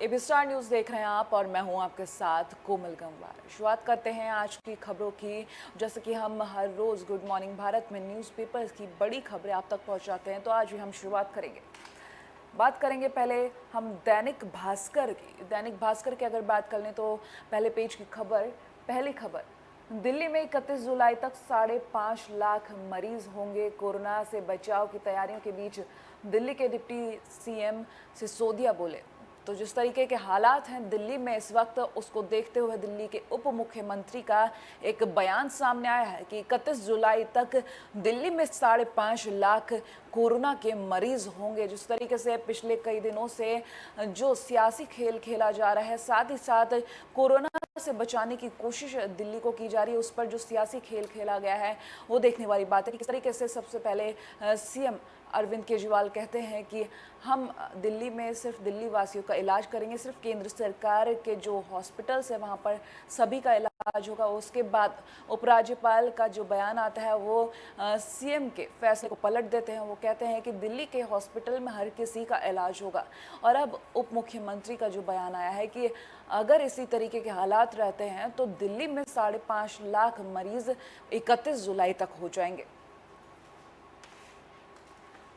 AB star news देख रहे हैं आप और मैं हूं आपके साथ कोमल गंगवार। शुरुआत करते हैं आज की खबरों की। जैसे कि हम हर रोज़ गुड मॉर्निंग भारत में न्यूज़पेपर्स की बड़ी खबरें आप तक पहुंचाते हैं, तो आज भी हम शुरुआत करेंगे। बात करेंगे पहले हम दैनिक भास्कर की। दैनिक भास्कर की अगर बात कर लें तो पहले पेज की खबर, पहली खबर, दिल्ली में 31 जुलाई तक 5.5 लाख मरीज होंगे। कोरोना से बचाव की तैयारियों के बीच दिल्ली के डिप्टी सीएम सिसोदिया बोले। तो जिस तरीके के हालात हैं दिल्ली में इस वक्त, उसको देखते हुए दिल्ली के उप मुख्यमंत्री का एक बयान सामने आया है कि 31 जुलाई तक दिल्ली में 5.5 लाख कोरोना के मरीज होंगे। जिस तरीके से पिछले कई दिनों से जो सियासी खेल खेला जा रहा है, साथ ही साथ कोरोना से बचाने की कोशिश दिल्ली को की जा रही है, उस पर जो सियासी खेल खेला गया है वो देखने वाली बात है कि किस तरीके से सबसे पहले सीएम अरविंद केजरीवाल कहते हैं कि हम दिल्ली में सिर्फ दिल्ली वासियों का इलाज करेंगे, सिर्फ केंद्र सरकार के जो हॉस्पिटल्स है वहाँ पर सभी का इलाज होगा। उसके बाद उपराज्यपाल का जो बयान आता है वो सीएम के फैसले को पलट देते हैं। वो कहते हैं कि दिल्ली के हॉस्पिटल में हर किसी का इलाज होगा। और अब उप मुख्यमंत्री का जो बयान आया है कि अगर इसी तरीके के हालात रहते हैं तो दिल्ली में 5.5 लाख मरीज 31 जुलाई तक हो जाएंगे।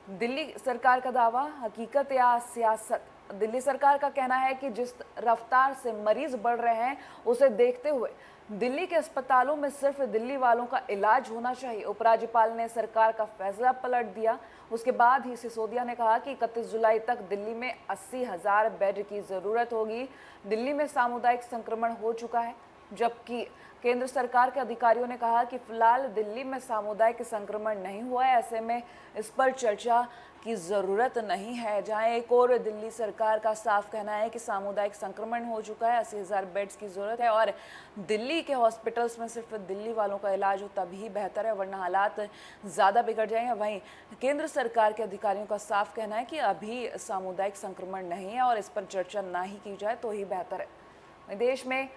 दिल्ली सरकार का दावा, हकीकत या सियासत? दिल्ली सरकार का कहना है कि जिस रफ्तार से मरीज बढ़ रहे हैं उसे देखते हुए दिल्ली के अस्पतालों में सिर्फ दिल्ली वालों का इलाज होना चाहिए। उपराज्यपाल ने सरकार का फैसला पलट दिया। उसके बाद ही सिसोदिया ने कहा कि 31 जुलाई तक दिल्ली में 80,000 बेड की ज़रूरत होगी। दिल्ली में सामुदायिक संक्रमण हो चुका है, जबकि केंद्र सरकार के अधिकारियों ने कहा कि फिलहाल दिल्ली में सामुदायिक संक्रमण नहीं हुआ है, ऐसे में इस पर चर्चा की ज़रूरत नहीं है। जहां एक और दिल्ली सरकार का साफ कहना है कि सामुदायिक संक्रमण हो चुका है, 80,000 बेड्स की ज़रूरत है और दिल्ली के हॉस्पिटल्स में सिर्फ दिल्ली वालों का इलाज हो तभी बेहतर है, वरना हालात ज़्यादा बिगड़ जाएंगे। वहीं केंद्र सरकार के अधिकारियों का साफ कहना है कि अभी सामुदायिक संक्रमण नहीं है और इस पर चर्चा ना ही की जाए तो ही बेहतर है। देश में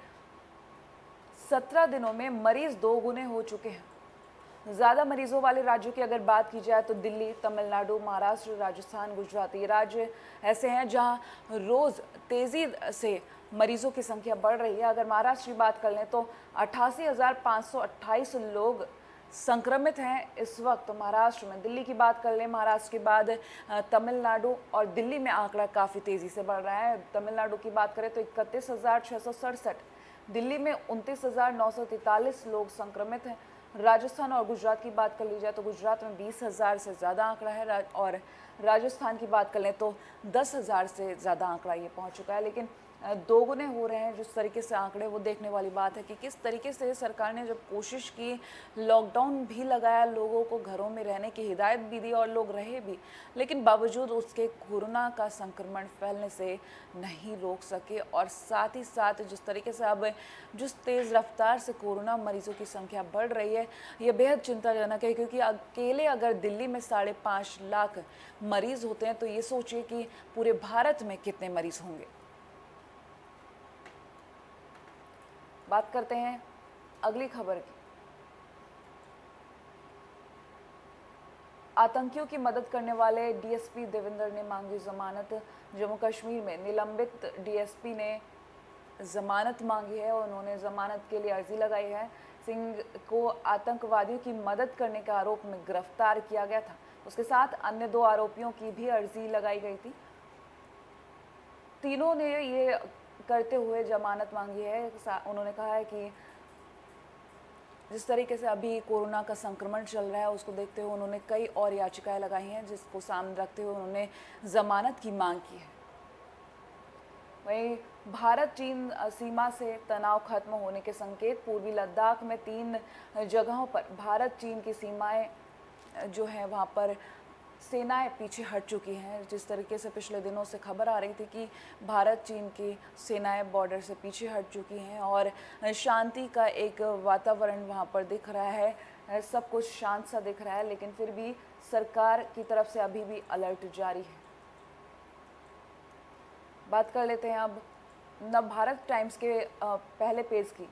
17 दिनों में मरीज 2 गुने हो चुके हैं। ज़्यादा मरीजों वाले राज्यों की अगर बात की जाए तो दिल्ली, तमिलनाडु, महाराष्ट्र, राजस्थान, गुजरात, ये राज्य ऐसे हैं जहां रोज़ तेज़ी से मरीजों की संख्या बढ़ रही है। अगर महाराष्ट्र की बात कर लें तो 88,528 लोग संक्रमित हैं इस वक्त महाराष्ट्र में। दिल्ली की बात कर लें, महाराष्ट्र के बाद तमिलनाडु और दिल्ली में आंकड़ा काफ़ी तेज़ी से बढ़ रहा है। तमिलनाडु की बात करें तो 31,667, दिल्ली में 29,943 लोग संक्रमित हैं। राजस्थान और गुजरात की बात कर ली जाए तो गुजरात में 20,000 से ज़्यादा आंकड़ा है और राजस्थान की बात कर लें तो 10,000 से ज़्यादा आंकड़ा ये पहुंच चुका है। लेकिन दोगुने हो रहे हैं जिस तरीके से आंकड़े, वो देखने वाली बात है कि किस तरीके से सरकार ने जब कोशिश की, लॉकडाउन भी लगाया, लोगों को घरों में रहने की हिदायत भी दी और लोग रहे भी, लेकिन बावजूद उसके कोरोना का संक्रमण फैलने से नहीं रोक सके। और साथ ही साथ जिस तरीके से अब जिस तेज़ रफ्तार से कोरोना मरीजों की संख्या बढ़ रही है, ये बेहद चिंताजनक है, क्योंकि अकेले अगर दिल्ली में 5.5 लाख मरीज होते हैं तो ये सोचिए कि पूरे भारत में कितने मरीज होंगे। बात करते हैं अगली खबर की। आतंकियों की मदद करने वाले डीएसपी देवेंद्र ने मांगी जमानत। जम्मू कश्मीर में निलंबित डीएसपी ने जमानत मांगी है और उन्होंने जमानत के लिए अर्जी लगाई है। सिंह को आतंकवादियों की मदद करने के आरोप में गिरफ्तार किया गया था। उसके साथ अन्य 2 आरोपियों की भी अर्जी लगाई गई थी। तीनों ने ये करते हुए जमानत मांगी है। उन्होंने कहा है कि जिस तरीके से अभी कोरोना का संक्रमण चल रहा है उसको देखते हुए उन्होंने कई और याचिकाएं लगाई हैं, जिसको सामने रखते हुए उन्होंने जमानत की मांग की है। वहीं भारत चीन सीमा से तनाव खत्म होने के संकेत। पूर्वी लद्दाख में 3 जगहों पर भारत चीन की सीमाएं जो है वहाँ पर सेनाएं पीछे हट चुकी हैं। जिस तरीके से पिछले दिनों से खबर आ रही थी कि भारत चीन की सेनाएं बॉर्डर से पीछे हट चुकी हैं और शांति का एक वातावरण वहां पर दिख रहा है, सब कुछ शांत सा दिख रहा है, लेकिन फिर भी सरकार की तरफ से अभी भी अलर्ट जारी है। बात कर लेते हैं अब नवभारत टाइम्स के पहले पेज की,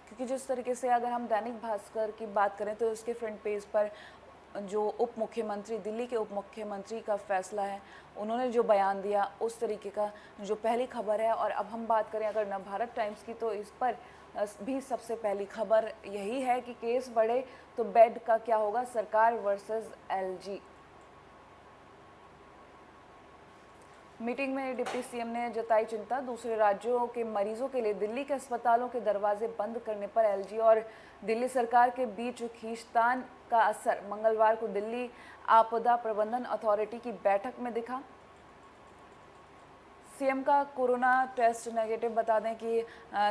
क्योंकि जिस तरीके से अगर हम दैनिक भास्कर की बात करें तो उसके फ्रंट पेज पर जो उप मुख्यमंत्री, दिल्ली के उप मुख्यमंत्री का फैसला है, उन्होंने जो बयान दिया उस तरीके का जो पहली खबर है। और अब हम बात करें अगर नवभारत टाइम्स की, तो इस पर भी सबसे पहली खबर यही है कि केस बढ़े तो बेड का क्या होगा, सरकार वर्सेस एलजी। मीटिंग में डिप्टी सीएम ने जताई चिंता, दूसरे राज्यों के मरीजों के लिए दिल्ली के अस्पतालों के दरवाजे बंद करने पर एलजी और दिल्ली सरकार के बीच खींचतान का असर मंगलवार को दिल्ली आपदा प्रबंधन अथॉरिटी की बैठक में दिखा। सीएम का कोरोना टेस्ट नेगेटिव। बता दें कि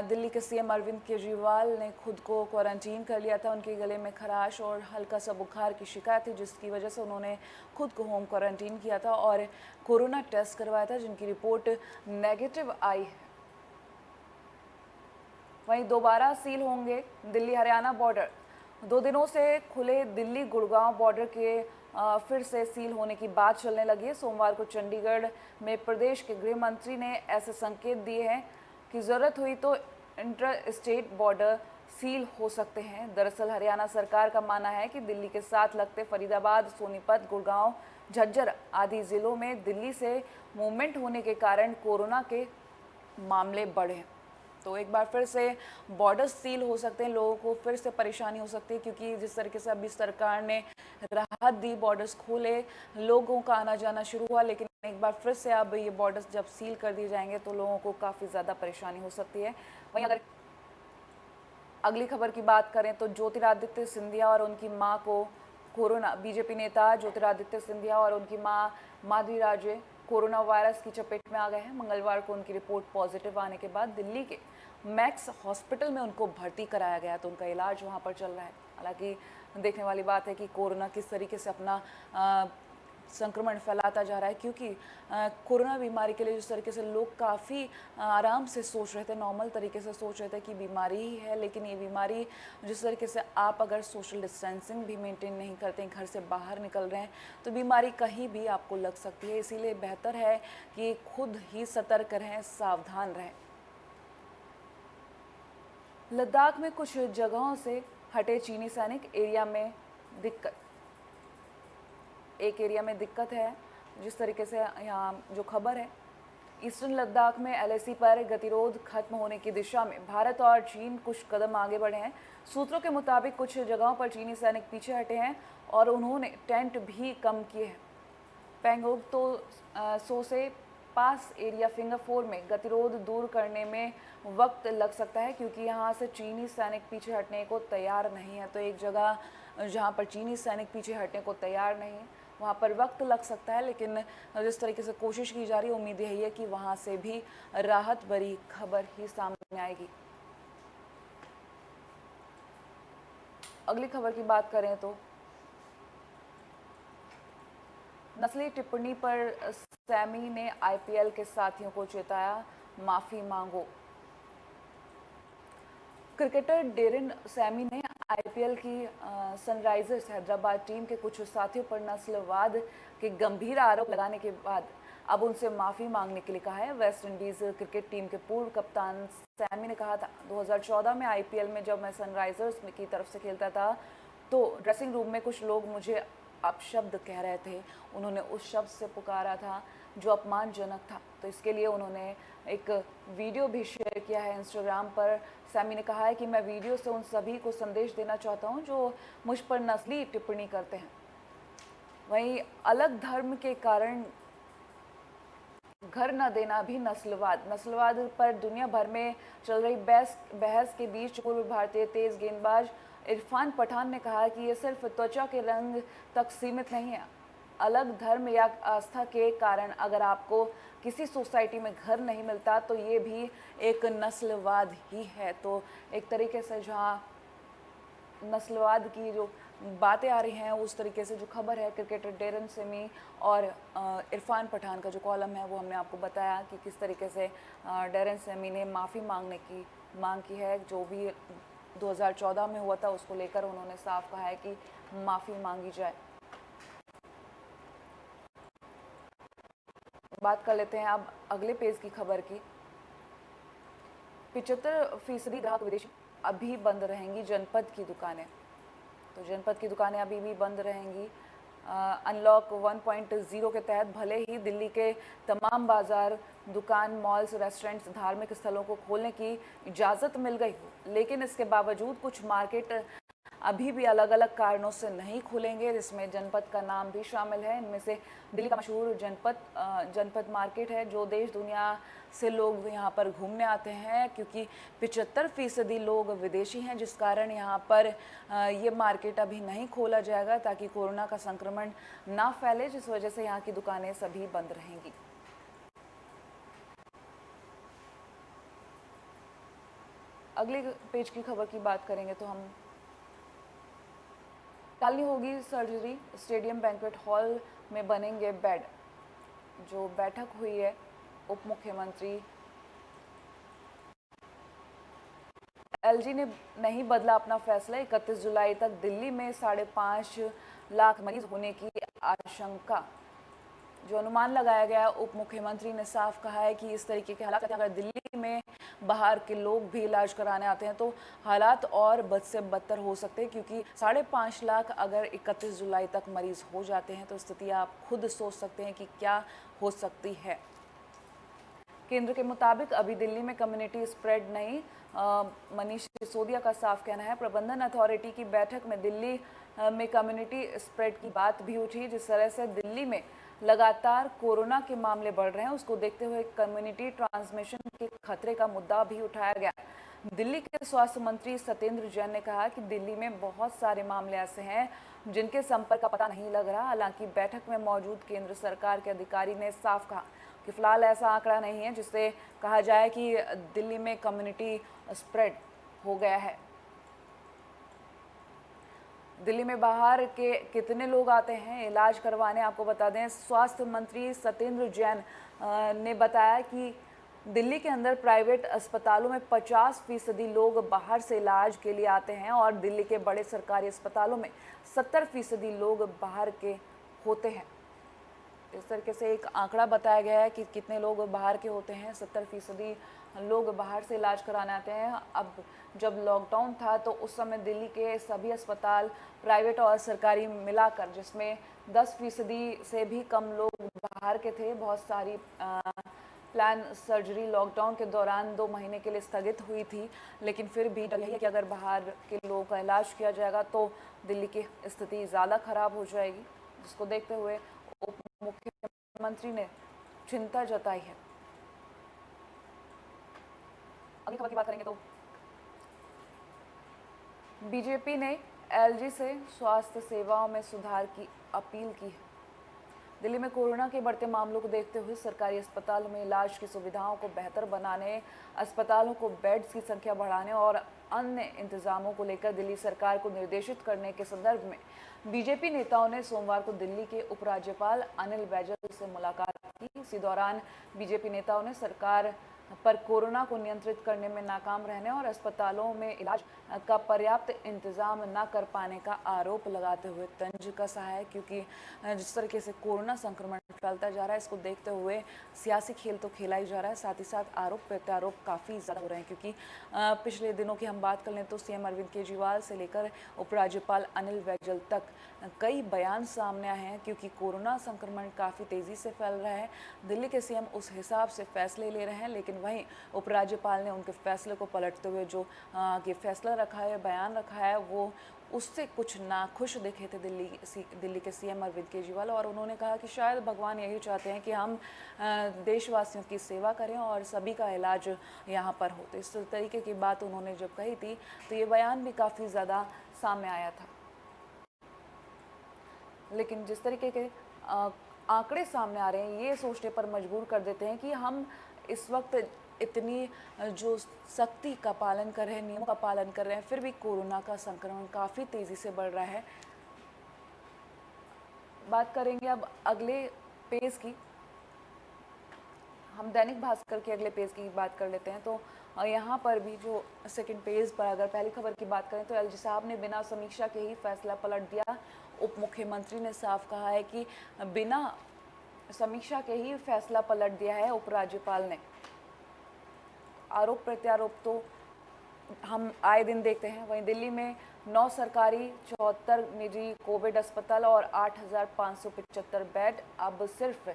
दिल्ली के सीएम अरविंद केजरीवाल ने खुद को क्वारंटीन कर लिया था। उनके गले में खराश और हल्का सा बुखार की शिकायत थी, जिसकी वजह से उन्होंने खुद को होम क्वारंटीन किया था और कोरोना टेस्ट करवाया था, जिनकी रिपोर्ट नेगेटिव आई है। वहीं दोबारा सील होंगे दिल्ली हरियाणा बॉर्डर। 2 दिनों से खुले दिल्ली गुड़गांव बॉर्डर के फिर से सील होने की बात चलने लगी है। सोमवार को चंडीगढ़ में प्रदेश के गृह मंत्री ने ऐसे संकेत दिए हैं कि जरूरत हुई तो इंटर स्टेट बॉर्डर सील हो सकते हैं। दरअसल हरियाणा सरकार का मानना है कि दिल्ली के साथ लगते फरीदाबाद, सोनीपत, गुड़गांव, झज्जर आदि जिलों में दिल्ली से मूवमेंट होने के कारण कोरोना के मामले बढ़े। तो एक बार फिर से बॉर्डर सील हो सकते हैं, लोगों को फिर से परेशानी हो सकती है, क्योंकि जिस तरीके से अभी सरकार ने राहत दी, बॉर्डर्स खोले, लोगों का आना जाना शुरू हुआ, लेकिन एक बार फिर से अब ये बॉर्डर्स जब सील कर दिए जाएंगे तो लोगों को काफ़ी ज़्यादा परेशानी हो सकती है। वहीं अगर अगली खबर की बात करें तो ज्योतिरादित्य सिंधिया और उनकी मां को कोरोना। बीजेपी नेता ज्योतिरादित्य सिंधिया और उनकी मां माधवी राजे कोरोना वायरस की चपेट में आ गए हैं। मंगलवार को उनकी रिपोर्ट पॉजिटिव आने के बाद दिल्ली के मैक्स हॉस्पिटल में उनको भर्ती कराया गया, तो उनका इलाज वहां पर चल रहा है। हालांकि देखने वाली बात है कि कोरोना किस तरीके से अपना संक्रमण फैलाता जा रहा है, क्योंकि कोरोना बीमारी के लिए जिस तरीके से लोग काफ़ी आराम से सोच रहे थे, नॉर्मल तरीके से सोच रहे थे कि बीमारी ही है, लेकिन ये बीमारी जिस तरीके से आप अगर सोशल डिस्टेंसिंग भी मेंटेन नहीं करते हैं, घर से बाहर निकल रहे हैं, तो बीमारी कहीं भी आपको लग सकती है। इसीलिए बेहतर है कि खुद ही सतर्क रहें, सावधान रहें। लद्दाख में कुछ जगहों से हटे चीनी सैनिक, एरिया में दिक्कत। एक एरिया में दिक्कत है, जिस तरीके से यहाँ जो खबर है, ईस्टर्न लद्दाख में एलएसी पर गतिरोध खत्म होने की दिशा में भारत और चीन कुछ कदम आगे बढ़े हैं। सूत्रों के मुताबिक कुछ जगहों पर चीनी सैनिक पीछे हटे हैं और उन्होंने टेंट भी कम किए हैं। पेंगोंग तो सो से पास एरिया फिंगर 4 में गतिरोध दूर करने में वक्त लग सकता है, क्योंकि यहाँ से चीनी सैनिक पीछे हटने को तैयार नहीं है। तो एक जगह जहाँ पर चीनी सैनिक पीछे हटने को तैयार नहीं है, वहाँ पर वक्त लग सकता है, लेकिन जिस तरीके से कोशिश की जा रही है, उम्मीद यही है कि वहाँ से भी राहत भरी खबर ही सामने आएगी। अगली खबर की बात करें तो नस्ली टिप्पणी पर सैमी ने आईपीएल के साथियों को चेताया, माफी मांगो। क्रिकेटर डेरिन सैमी ने आईपीएल की सनराइजर्स हैदराबाद टीम के कुछ साथियों पर नस्लवाद के गंभीर आरोप लगाने के बाद अब उनसे माफ़ी मांगने के लिए कहा है। वेस्ट इंडीज़ क्रिकेट टीम के पूर्व कप्तान सैमी ने कहा था, 2014 में आईपीएल में जब मैं सनराइजर्स की तरफ से खेलता था तो ड्रेसिंग रूम में कुछ लोग मुझे अपशब्द कह रहे थे। उन्होंने उस शब्द से पुकारा था जो अपमानजनक था। तो इसके लिए उन्होंने एक वीडियो भी शेयर किया है इंस्टाग्राम पर। सैमी ने कहा है कि मैं वीडियो से उन सभी को संदेश देना चाहता हूं जो मुझ पर नस्ली टिप्पणी करते हैं। वहीं अलग धर्म के कारण घर न देना भी नस्लवाद पर दुनिया भर में चल रही बहस के बीच पूर्व भारतीय तेज गेंदबाज इरफान पठान ने कहा कि ये सिर्फ त्वचा के रंग तक सीमित नहीं है। अलग धर्म या आस्था के कारण अगर आपको किसी सोसाइटी में घर नहीं मिलता तो ये भी एक नस्लवाद ही है। तो एक तरीके से जहाँ नस्लवाद की जो बातें आ रही हैं, उस तरीके से जो खबर है, क्रिकेटर डेरिन सैमी और इरफान पठान का जो कॉलम है वो हमने आपको बताया कि किस तरीके से डेरिन सैमी ने माफ़ी मांगने की मांग की है। जो भी 2014 में हुआ था उसको लेकर उन्होंने साफ कहा है कि माफ़ी मांगी जाए। बात कर लेते हैं अब अगले पेज की खबर की। 75% ग्राहक विदेशी, अभी बंद रहेंगी जनपद की दुकानें। तो जनपद की दुकानें अभी भी बंद रहेंगी। अनलॉक 1.0 के तहत भले ही दिल्ली के तमाम बाजार, दुकान, मॉल्स, रेस्टोरेंट्स, धार्मिक स्थलों को खोलने की इजाज़त मिल गई हो, लेकिन इसके बावजूद कुछ मार्केट अभी भी अलग अलग कारणों से नहीं खुलेंगे, जिसमें जनपद का नाम भी शामिल है। इनमें से दिल्ली का मशहूर जनपद मार्केट है, जो देश दुनिया से लोग यहाँ पर घूमने आते हैं, क्योंकि 75% लोग विदेशी हैं, जिस कारण यहाँ पर ये मार्केट अभी नहीं खोला जाएगा ताकि कोरोना का संक्रमण ना फैले, जिस वजह से यहाँ की दुकानें सभी बंद रहेंगी। अगले पेज की खबर की बात करेंगे तो हम टालनी होगी सर्जरी, स्टेडियम बैंक्वेट हॉल में बनेंगे बेड। जो बैठक हुई है उप मुख्यमंत्री एलजी ने नहीं बदला अपना फैसला। 31 जुलाई तक दिल्ली में 5.5 लाख मरीज होने की आशंका। जो अनुमान लगाया गया, उप मुख्यमंत्री ने साफ कहा है कि इस तरीके के हालात अगर दिल्ली में बाहर के लोग भी इलाज कराने आते हैं तो हालात और बद से बदतर हो सकते हैं, क्योंकि 5.5 लाख अगर 31 जुलाई तक मरीज हो जाते हैं तो स्थिति आप खुद सोच सकते हैं कि क्या हो सकती है। केंद्र के मुताबिक अभी दिल्ली में कम्युनिटी स्प्रेड नहीं। मनीष सिसोदिया का साफ कहना है। प्रबंधन अथॉरिटी की बैठक में दिल्ली में कम्युनिटी स्प्रेड की बात भी उठी। जिस तरह से दिल्ली में लगातार कोरोना के मामले बढ़ रहे हैं, उसको देखते हुए कम्युनिटी ट्रांसमिशन के खतरे का मुद्दा भी उठाया गया। दिल्ली के स्वास्थ्य मंत्री सत्येंद्र जैन ने कहा कि दिल्ली में बहुत सारे मामले ऐसे हैं जिनके संपर्क का पता नहीं लग रहा। हालांकि बैठक में मौजूद केंद्र सरकार के अधिकारी ने साफ कहा कि फिलहाल ऐसा आंकड़ा नहीं है जिससे कहा जाए कि दिल्ली में कम्युनिटी स्प्रेड हो गया है। दिल्ली में बाहर के कितने लोग आते हैं इलाज करवाने, आपको बता दें स्वास्थ्य मंत्री सत्येंद्र जैन ने बताया कि दिल्ली के अंदर प्राइवेट अस्पतालों में 50% लोग बाहर से इलाज के लिए आते हैं और दिल्ली के बड़े सरकारी अस्पतालों में 70% लोग बाहर के होते हैं। इस तरीके से एक आंकड़ा बताया गया है कि कितने लोग बाहर के होते हैं। 70% लोग बाहर से इलाज कराने आते हैं। अब जब लॉकडाउन था तो उस समय दिल्ली के सभी अस्पताल प्राइवेट और सरकारी मिलाकर, जिसमें 10% से भी कम लोग बाहर के थे। बहुत सारी प्लान सर्जरी लॉकडाउन के दौरान 2 महीने के लिए स्थगित हुई थी, लेकिन फिर भी डर है कि अगर बाहर के लोगों का इलाज किया जाएगा तो दिल्ली की स्थिति ज़्यादा खराब हो जाएगी, जिसको देखते हुए उप मुख्यमंत्री ने चिंता जताई है। अगली खबर की बात करेंगे तो बीजेपी ने एलजी से स्वास्थ्य सेवाओं में सुधार की अपील की है। दिल्ली में कोरोना के बढ़ते मामलों को देखते हुए सरकारी अस्पतालों में इलाज की सुविधाओं को बेहतर बनाने, अस्पतालों को बेड्स की संख्या बढ़ाने और अन्य इंतजामों को लेकर दिल्ली सरकार को निर्देशित करने के संदर्भ में बीजेपी नेताओं ने सोमवार को दिल्ली के उपराज्यपाल अनिल बैजल से मुलाकात की। इसी दौरान बीजेपी नेताओं ने सरकार पर कोरोना को नियंत्रित करने में नाकाम रहने और अस्पतालों में इलाज का पर्याप्त इंतजाम न कर पाने का आरोप लगाते हुए तंज कसा है, क्योंकि जिस तरीके से कोरोना संक्रमण फैलता जा रहा है, इसको देखते हुए सियासी खेल तो खेला ही जा रहा है, साथ ही साथ आरोप प्रत्यारोप काफ़ी ज़्यादा हो रहे हैं। क्योंकि पिछले दिनों की हम बात कर लें तो सीएम अरविंद केजरीवाल से लेकर उपराज्यपाल अनिल बैजल तक कई बयान सामने आए हैं, क्योंकि कोरोना संक्रमण काफ़ी तेज़ी से फैल रहा है। दिल्ली के सीएम उस हिसाब से फैसले ले रहे हैं, लेकिन वहीं उपराज्यपाल ने उनके फैसले को पलटते हुए जो ये फैसला रखा है, बयान रखा है, वो उससे कुछ नाखुश दिखे थे दिल्ली के सीएम अरविंद केजरीवाल। और उन्होंने कहा कि शायद भगवान यही चाहते हैं कि हम देशवासियों की सेवा करें और सभी का इलाज यहाँ पर हो। तो इस तरीके की बात उन्होंने जब कही थी तो ये बयान भी काफ़ी ज़्यादा सामने आया था। लेकिन जिस तरीके के आंकड़े सामने आ रहे हैं, ये सोचने पर मजबूर कर देते हैं कि हम इस वक्त इतनी जो सख्ती का पालन कर रहे हैं, नियमों का पालन कर रहे हैं, फिर भी कोरोना का संक्रमण काफ़ी तेज़ी से बढ़ रहा है। बात करेंगे अब अगले पेज की। हम दैनिक भास्कर के अगले पेज की बात कर लेते हैं। तो यहाँ पर भी जो सेकंड पेज पर अगर पहली खबर की बात करें तो एलजी साहब ने बिना समीक्षा के ही फैसला पलट दिया। उप मुख्यमंत्री ने साफ कहा है कि बिना समीक्षा के ही फैसला पलट दिया है उपराज्यपाल ने। आरोप प्रत्यारोप तो हम आए दिन देखते हैं। वहीं दिल्ली में 9 सरकारी, 74 निजी कोविड अस्पताल और 8,575 बेड, अब सिर्फ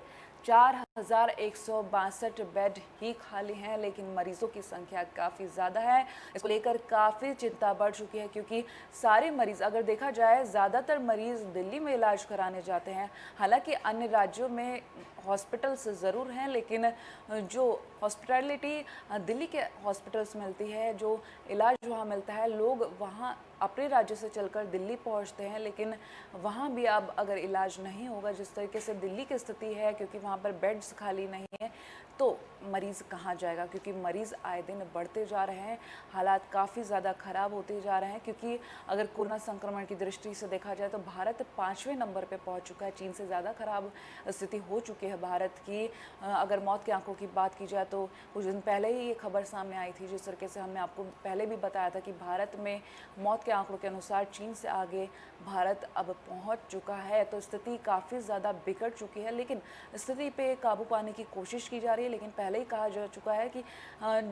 4,162 बेड ही खाली हैं, लेकिन मरीजों की संख्या काफ़ी ज़्यादा है। इसको लेकर काफ़ी चिंता बढ़ चुकी है, क्योंकि सारे मरीज, अगर देखा जाए, ज़्यादातर मरीज दिल्ली में इलाज कराने जाते हैं। हालांकि अन्य राज्यों में हॉस्पिटल्स ज़रूर हैं, लेकिन जो हॉस्पिटैलिटी दिल्ली के हॉस्पिटल्स मिलती है, जो इलाज वहाँ मिलता है, लोग वहाँ अपने राज्य से चलकर दिल्ली पहुँचते हैं, लेकिन वहाँ भी अब अगर इलाज नहीं होगा जिस तरीके से दिल्ली की स्थिति है, क्योंकि वहाँ पर बेड्स खाली नहीं है, तो मरीज़ कहाँ जाएगा? क्योंकि मरीज़ आए दिन बढ़ते जा रहे हैं, हालात काफ़ी ज़्यादा ख़राब होते जा रहे हैं। क्योंकि अगर कोरोना संक्रमण की दृष्टि से देखा जाए तो भारत 5वें नंबर पे पहुंच चुका है। चीन से ज़्यादा ख़राब स्थिति हो चुकी है भारत की। अगर मौत के आंकड़ों की बात की जाए तो कुछ दिन पहले ही ये खबर सामने आई थी, जिस तरीके से हमने आपको पहले भी बताया था कि भारत में मौत के आंकड़ों के अनुसार चीन से आगे भारत अब पहुँच चुका है। तो स्थिति काफ़ी ज़्यादा बिगड़ चुकी है, लेकिन स्थिति पे काबू पाने की कोशिश की जा रही है। लेकिन पहले ही कहा जा चुका है कि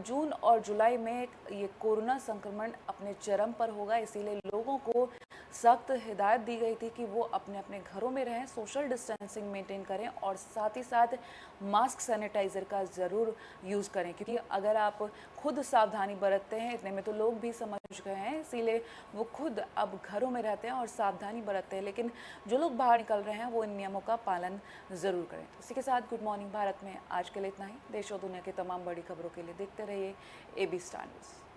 जून और जुलाई में ये कोरोना संक्रमण अपने चरम पर होगा, इसीलिए लोगों को सख्त हिदायत दी गई थी कि वो अपने अपने घरों में रहें, सोशल डिस्टेंसिंग मेंटेन करें और साथ ही साथ मास्क, सैनिटाइज़र का ज़रूर यूज़ करें। क्योंकि अगर आप खुद सावधानी बरतते हैं, इतने में तो लोग भी समझ गए हैं, इसीलिए वो खुद अब घरों में रहते हैं और सावधानी बरतते हैं। लेकिन जो लोग बाहर निकल रहे हैं वो इन नियमों का पालन ज़रूर करें। इसी के साथ गुड मॉर्निंग भारत में आज के लिए इतना ही। देश और दुनिया की तमाम बड़ी खबरों के लिए देखते रहिए AB स्टार न्यूज़।